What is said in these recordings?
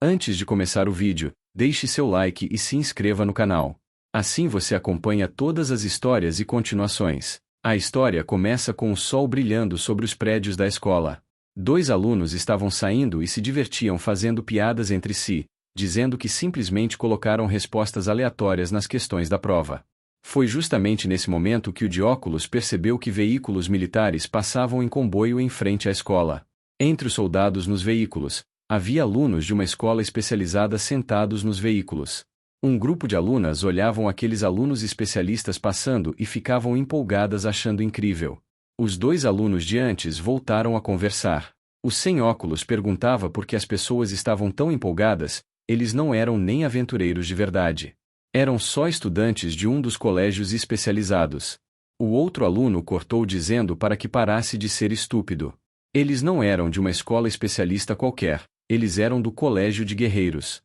Antes de começar o vídeo, deixe seu like e se inscreva no canal. Assim você acompanha todas as histórias e continuações. A história começa com o sol brilhando sobre os prédios da escola. Dois alunos estavam saindo e se divertiam fazendo piadas entre si, dizendo que simplesmente colocaram respostas aleatórias nas questões da prova. Foi justamente nesse momento que o de óculos percebeu que veículos militares passavam em comboio em frente à escola. Entre os soldados nos veículos, havia alunos de uma escola especializada sentados nos veículos. Um grupo de alunas olhavam aqueles alunos especialistas passando e ficavam empolgadas achando incrível. Os dois alunos de antes voltaram a conversar. O sem óculos perguntava por que as pessoas estavam tão empolgadas. Eles não eram nem aventureiros de verdade. Eram só estudantes de um dos colégios especializados. O outro aluno cortou dizendo para que parasse de ser estúpido. Eles não eram de uma escola especialista qualquer, eles eram do colégio de guerreiros.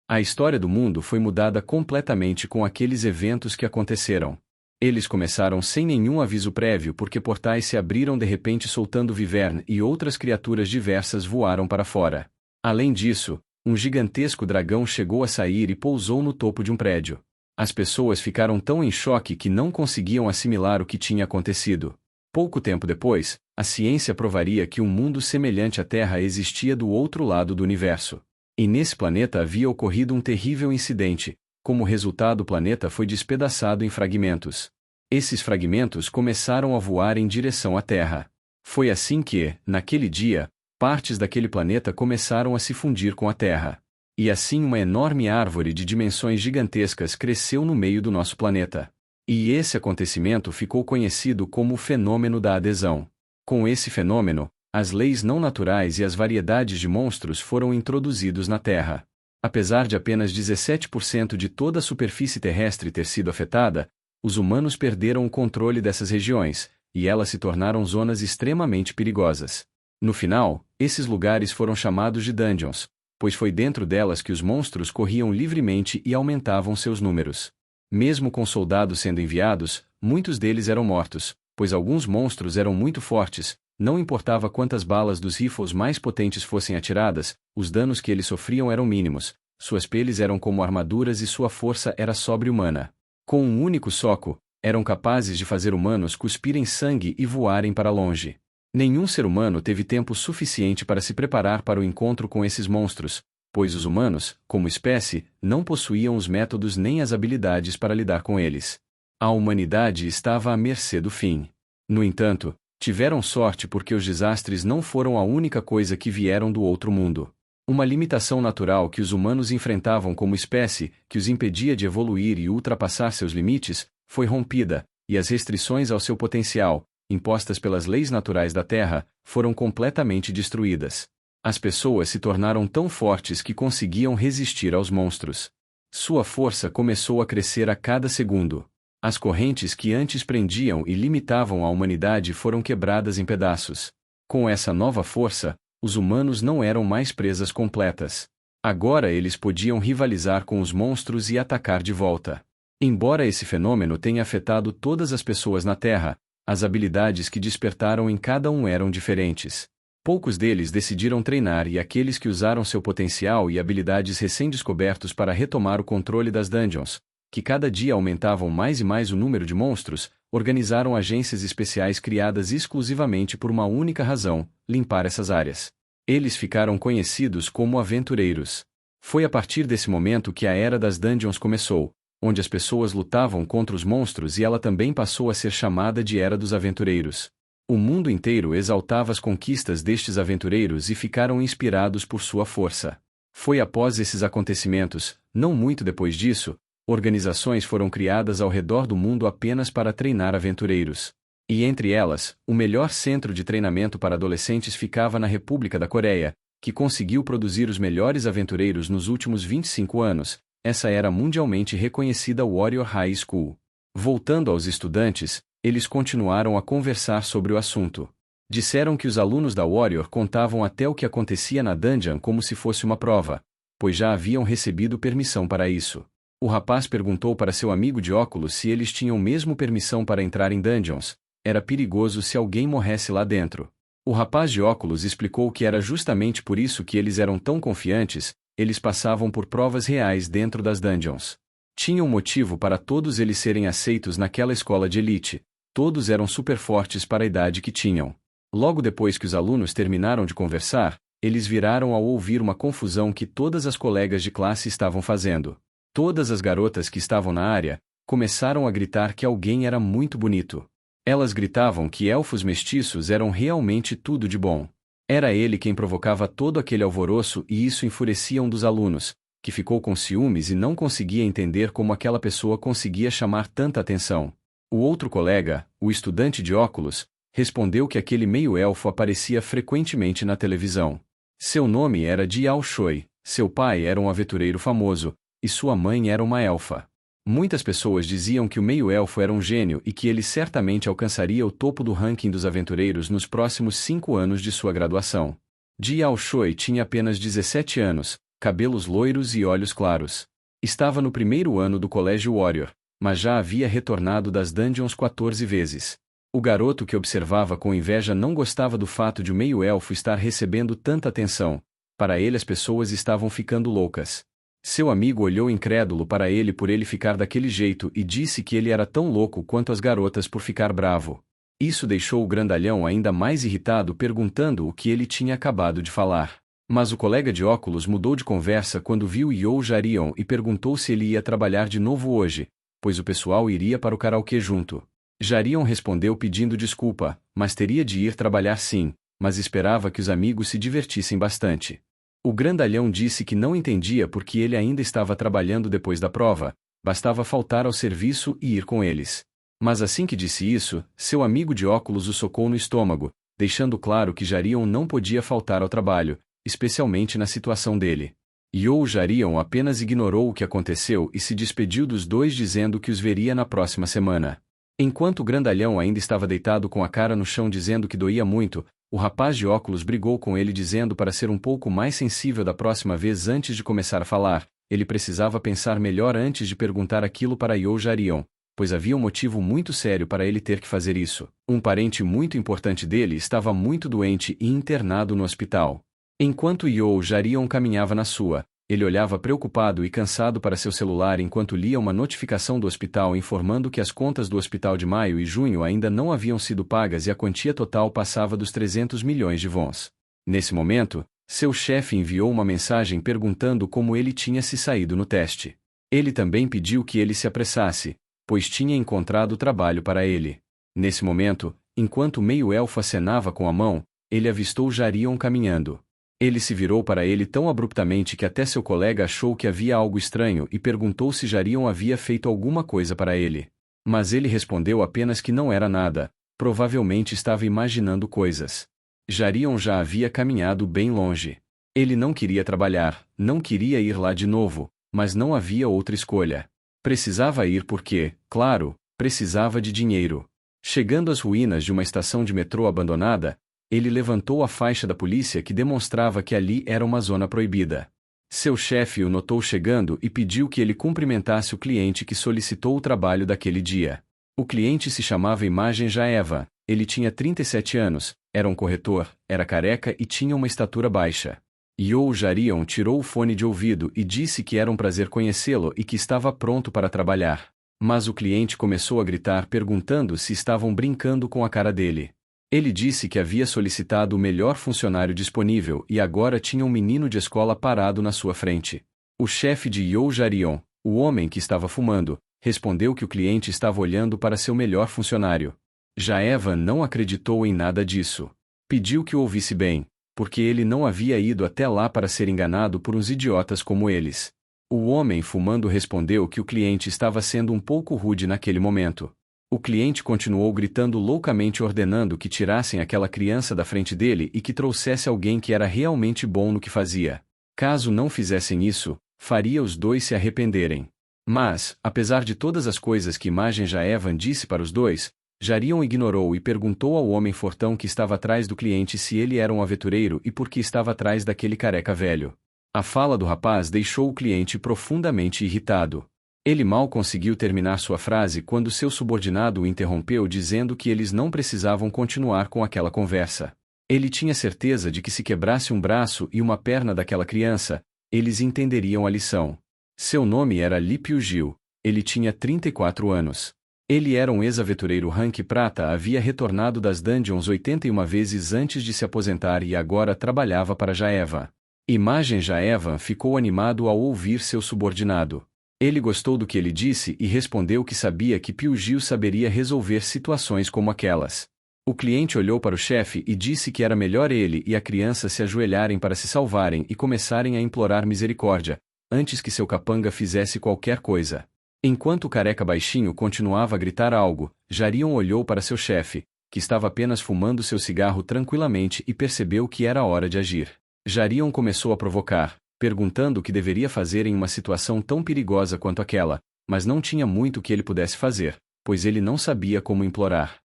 A história do mundo foi mudada completamente com aqueles eventos que aconteceram. Eles começaram sem nenhum aviso prévio porque portais se abriram de repente soltando Wyvern e outras criaturas diversas voaram para fora. Além disso, um gigantesco dragão chegou a sair e pousou no topo de um prédio. As pessoas ficaram tão em choque que não conseguiam assimilar o que tinha acontecido. Pouco tempo depois, a ciência provaria que um mundo semelhante à Terra existia do outro lado do universo. E nesse planeta havia ocorrido um terrível incidente. Como resultado, o planeta foi despedaçado em fragmentos. Esses fragmentos começaram a voar em direção à Terra. Foi assim que, naquele dia, partes daquele planeta começaram a se fundir com a Terra. E assim uma enorme árvore de dimensões gigantescas cresceu no meio do nosso planeta. E esse acontecimento ficou conhecido como o fenômeno da adesão. Com esse fenômeno, as leis não naturais e as variedades de monstros foram introduzidos na Terra. Apesar de apenas 17% de toda a superfície terrestre ter sido afetada, os humanos perderam o controle dessas regiões, e elas se tornaram zonas extremamente perigosas. No final, esses lugares foram chamados de dungeons, pois foi dentro delas que os monstros corriam livremente e aumentavam seus números. Mesmo com soldados sendo enviados, muitos deles eram mortos, pois alguns monstros eram muito fortes, não importava quantas balas dos rifles mais potentes fossem atiradas, os danos que eles sofriam eram mínimos, suas peles eram como armaduras e sua força era sobre-humana. Com um único soco, eram capazes de fazer humanos cuspirem sangue e voarem para longe. Nenhum ser humano teve tempo suficiente para se preparar para o encontro com esses monstros, pois os humanos, como espécie, não possuíam os métodos nem as habilidades para lidar com eles. A humanidade estava à mercê do fim. No entanto, tiveram sorte porque os desastres não foram a única coisa que vieram do outro mundo. Uma limitação natural que os humanos enfrentavam como espécie, que os impedia de evoluir e ultrapassar seus limites, foi rompida, e as restrições ao seu potencial, impostas pelas leis naturais da Terra, foram completamente destruídas. As pessoas se tornaram tão fortes que conseguiam resistir aos monstros. Sua força começou a crescer a cada segundo. As correntes que antes prendiam e limitavam a humanidade foram quebradas em pedaços. Com essa nova força, os humanos não eram mais presas completas. Agora eles podiam rivalizar com os monstros e atacar de volta. Embora esse fenômeno tenha afetado todas as pessoas na Terra, as habilidades que despertaram em cada um eram diferentes. Poucos deles decidiram treinar e aqueles que usaram seu potencial e habilidades recém-descobertos para retomar o controle das dungeons, que cada dia aumentavam mais e mais o número de monstros, organizaram agências especiais criadas exclusivamente por uma única razão: limpar essas áreas. Eles ficaram conhecidos como aventureiros. Foi a partir desse momento que a Era das Dungeons começou, onde as pessoas lutavam contra os monstros e ela também passou a ser chamada de Era dos Aventureiros. O mundo inteiro exaltava as conquistas destes aventureiros e ficaram inspirados por sua força. Foi após esses acontecimentos, não muito depois disso, organizações foram criadas ao redor do mundo apenas para treinar aventureiros. E entre elas, o melhor centro de treinamento para adolescentes ficava na República da Coreia, que conseguiu produzir os melhores aventureiros nos últimos 25 anos. Essa era mundialmente reconhecida Warrior High School. Voltando aos estudantes, eles continuaram a conversar sobre o assunto. Disseram que os alunos da Warrior contavam até o que acontecia na dungeon como se fosse uma prova, pois já haviam recebido permissão para isso. O rapaz perguntou para seu amigo de óculos se eles tinham mesmo permissão para entrar em dungeons. Era perigoso se alguém morresse lá dentro. O rapaz de óculos explicou que era justamente por isso que eles eram tão confiantes. eles passavam por provas reais dentro das dungeons. Tinha um motivo para todos eles serem aceitos naquela escola de elite. Todos eram super fortes para a idade que tinham. Logo depois que os alunos terminaram de conversar, eles viraram ao ouvir uma confusão que todas as colegas de classe estavam fazendo. Todas as garotas que estavam na área começaram a gritar que alguém era muito bonito. Elas gritavam que elfos mestiços eram realmente tudo de bom. Era ele quem provocava todo aquele alvoroço e isso enfurecia um dos alunos, que ficou com ciúmes e não conseguia entender como aquela pessoa conseguia chamar tanta atenção. O outro colega, o estudante de óculos, respondeu que aquele meio-elfo aparecia frequentemente na televisão. Seu nome era Diao Shui, seu pai era um aventureiro famoso, e sua mãe era uma elfa. Muitas pessoas diziam que o meio-elfo era um gênio e que ele certamente alcançaria o topo do ranking dos aventureiros nos próximos 5 anos de sua graduação. Diao Shui tinha apenas 17 anos, cabelos loiros e olhos claros. Estava no primeiro ano do Colégio Warrior, mas já havia retornado das dungeons 14 vezes. O garoto que observava com inveja não gostava do fato de o meio-elfo estar recebendo tanta atenção. Para ele as pessoas estavam ficando loucas. Seu amigo olhou incrédulo para ele por ele ficar daquele jeito e disse que ele era tão louco quanto as garotas por ficar bravo. Isso deixou o grandalhão ainda mais irritado perguntando o que ele tinha acabado de falar. Mas o colega de óculos mudou de conversa quando viu You Jarion e perguntou se ele ia trabalhar de novo hoje, pois o pessoal iria para o karaokê junto. Jarion respondeu pedindo desculpa, mas teria de ir trabalhar sim, mas esperava que os amigos se divertissem bastante. O grandalhão disse que não entendia porque ele ainda estava trabalhando depois da prova, bastava faltar ao serviço e ir com eles. Mas assim que disse isso, seu amigo de óculos o socou no estômago, deixando claro que Jarion não podia faltar ao trabalho, especialmente na situação dele. You Jarion apenas ignorou o que aconteceu e se despediu dos dois dizendo que os veria na próxima semana. Enquanto o grandalhão ainda estava deitado com a cara no chão dizendo que doía muito, o rapaz de óculos brigou com ele dizendo para ser um pouco mais sensível da próxima vez antes de começar a falar. Ele precisava pensar melhor antes de perguntar aquilo para You Jarion, pois havia um motivo muito sério para ele ter que fazer isso. Um parente muito importante dele estava muito doente e internado no hospital. Enquanto You Jarion caminhava na sua, ele olhava preocupado e cansado para seu celular enquanto lia uma notificação do hospital informando que as contas do hospital de maio e junho ainda não haviam sido pagas e a quantia total passava dos 300 milhões de wons. Nesse momento, seu chefe enviou uma mensagem perguntando como ele tinha se saído no teste. Ele também pediu que ele se apressasse, pois tinha encontrado trabalho para ele. Nesse momento, enquanto o meio-elfo acenava com a mão, ele avistou Jarion caminhando. Ele se virou para ele tão abruptamente que até seu colega achou que havia algo estranho e perguntou se Jarion havia feito alguma coisa para ele. Mas ele respondeu apenas que não era nada, provavelmente estava imaginando coisas. Jarion já havia caminhado bem longe. Ele não queria trabalhar, não queria ir lá de novo, mas não havia outra escolha. Precisava ir porque, claro, precisava de dinheiro. Chegando às ruínas de uma estação de metrô abandonada, ele levantou a faixa da polícia que demonstrava que ali era uma zona proibida. Seu chefe o notou chegando e pediu que ele cumprimentasse o cliente que solicitou o trabalho daquele dia. O cliente se chamava Imagem Jaeva, ele tinha 37 anos, era um corretor, era careca e tinha uma estatura baixa. You Jarion tirou o fone de ouvido e disse que era um prazer conhecê-lo e que estava pronto para trabalhar. Mas o cliente começou a gritar perguntando se estavam brincando com a cara dele. Ele disse que havia solicitado o melhor funcionário disponível e agora tinha um menino de escola parado na sua frente. O chefe de You Jarion, o homem que estava fumando, respondeu que o cliente estava olhando para seu melhor funcionário. Jaeva não acreditou em nada disso. Pediu que o ouvisse bem, porque ele não havia ido até lá para ser enganado por uns idiotas como eles. O homem fumando respondeu que o cliente estava sendo um pouco rude naquele momento. O cliente continuou gritando loucamente ordenando que tirassem aquela criança da frente dele e que trouxesse alguém que era realmente bom no que fazia. Caso não fizessem isso, faria os dois se arrependerem. Mas, apesar de todas as coisas que Imagem Jaevan disse para os dois, Jarion ignorou e perguntou ao homem fortão que estava atrás do cliente se ele era um aventureiro e por que estava atrás daquele careca velho. A fala do rapaz deixou o cliente profundamente irritado. Ele mal conseguiu terminar sua frase quando seu subordinado o interrompeu dizendo que eles não precisavam continuar com aquela conversa. Ele tinha certeza de que se quebrasse um braço e uma perna daquela criança, Eles entenderiam a lição. Seu nome era Lee Pyu-gil. Ele tinha 34 anos. Ele era um ex-aventureiro rank prata, havia retornado das dungeons 81 vezes antes de se aposentar e agora trabalhava para Jaevan. Imagem Jaevan ficou animado ao ouvir seu subordinado. Ele gostou do que ele disse e respondeu que sabia que Pyu-gil saberia resolver situações como aquelas. O cliente olhou para o chefe e disse que era melhor ele e a criança se ajoelharem para se salvarem e começarem a implorar misericórdia, antes que seu capanga fizesse qualquer coisa. Enquanto o careca baixinho continuava a gritar algo, Jarion olhou para seu chefe, que estava apenas fumando seu cigarro tranquilamente e percebeu que era hora de agir. Jarion começou a provocar, perguntando o que deveria fazer em uma situação tão perigosa quanto aquela, mas não tinha muito que ele pudesse fazer, pois ele não sabia como implorar.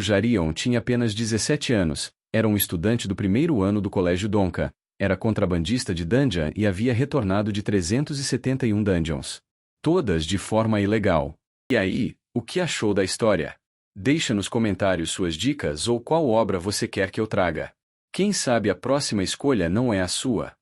Jarion tinha apenas 17 anos, era um estudante do primeiro ano do Colégio Donka, era contrabandista de dungeon e havia retornado de 371 dungeons. Todas de forma ilegal. E aí, o que achou da história? Deixa nos comentários suas dicas ou qual obra você quer que eu traga. Quem sabe a próxima escolha não é a sua.